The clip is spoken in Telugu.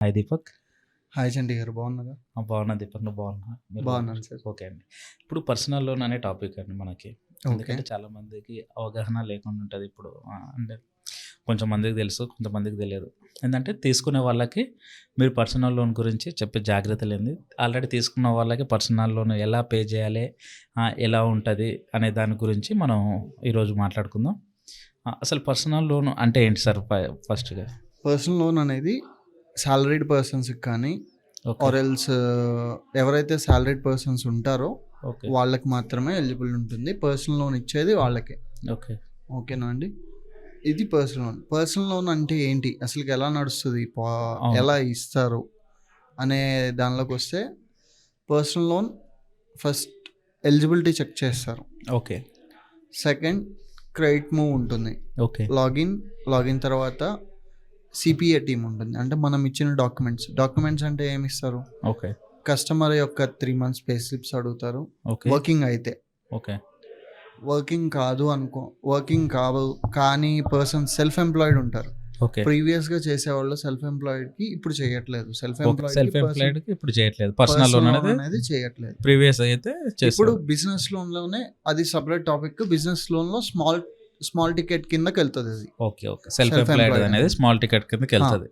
హాయ్ దీపక్. హాయ్ చంటి గారు, బాగున్నారా? బాగున్నా దీపక్, నువ్వు బాగున్నా? మీరు బాగున్నాను సార్. ఓకే అండి. ఇప్పుడు పర్సనల్ లోన్ అనే టాపిక్ అండి మనకి. ఓకే. ఎందుకంటే చాలా మందికి అవగాహన లేకుండా ఉంటుంది ఇప్పుడు. అంటే కొంచెం మందికి తెలుసు, కొంతమందికి తెలియదు. ఏంటంటే తీసుకునే వాళ్ళకి మీరు పర్సనల్ లోన్ గురించి చెప్పే జాగ్రత్తలు ఏంది, ఆల్రెడీ తీసుకున్న వాళ్ళకి పర్సనల్ లోన్ ఎలా పే చేయాలి, ఎలా ఉంటుంది అనే దాని గురించి మనం ఈరోజు మాట్లాడుకుందాం. అసలు పర్సనల్ లోన్ అంటే ఏంటి సార్ ఫస్ట్గా? పర్సనల్ లోన్ అనేది సాలరీడ్ పర్సన్స్కి కానీ ఓకే ఆర్ ఎల్స్ ఎవరైతే సాలరీడ్ పర్సన్స్ ఉంటారో ఓకే వాళ్ళకి మాత్రమే ఎలిజిబుల్ ఉంటుంది. పర్సనల్ లోన్ ఇచ్చేది వాళ్ళకే. ఓకే ఓకేనా అండి? ఇది పర్సనల్ లోన్. పర్సనల్ లోన్ అంటే ఏంటి, అసలు ఎలా నడుస్తుంది, అవును. ఎలా ఇస్తారు అనే దానిలోకి వస్తే, personal loan first eligibility check చేస్తారు. ఓకే సెకండ్, క్రెడిట్ మూవ్ ఉంటుంది. ఓకే లాగిన్ తర్వాత సిపిఏ టీమ్ ఉంటుంది. అంటే మనం ఇచ్చిన డాక్యుమెంట్స్ అంటే ఏమి ఇస్తారు, ఓకే కస్టమర్ యొక్క 3 months పే స్లిప్స్ అడుగుతారు. ఓకే వర్కింగ్ అయితే, ఓకే వర్కింగ్ కావు కానీ పర్సన్ సెల్ఫ్ ఎంప్లాయిడ్ ఉంటారు. ఓకే ప్రీవియస్గా చేసేవాళ్ళు సెల్ఫ్ ఎంప్లాయిడ్కి ఇప్పుడు చేయట్లేదు. సెల్ఫ్ ఎంప్లాయిడ్కి ఇప్పుడు చేయట్లేదు. పర్సనల్ లోన్ అనేది చేయట్లేదు. ప్రీవియస్ అయితే ఇప్పుడు బిజినెస్ లోన్లోనే అది సపరేట్ టాపిక్. బిజినెస్ లోన్లో స్మాల్ టికెట్ కిందకి వెళ్తుంది అది. ఓకే సెల్ఫ్ ఎంప్లాయిడ్ అనేది స్మాల్ టికెట్ కిందకి వెళ్తుంది.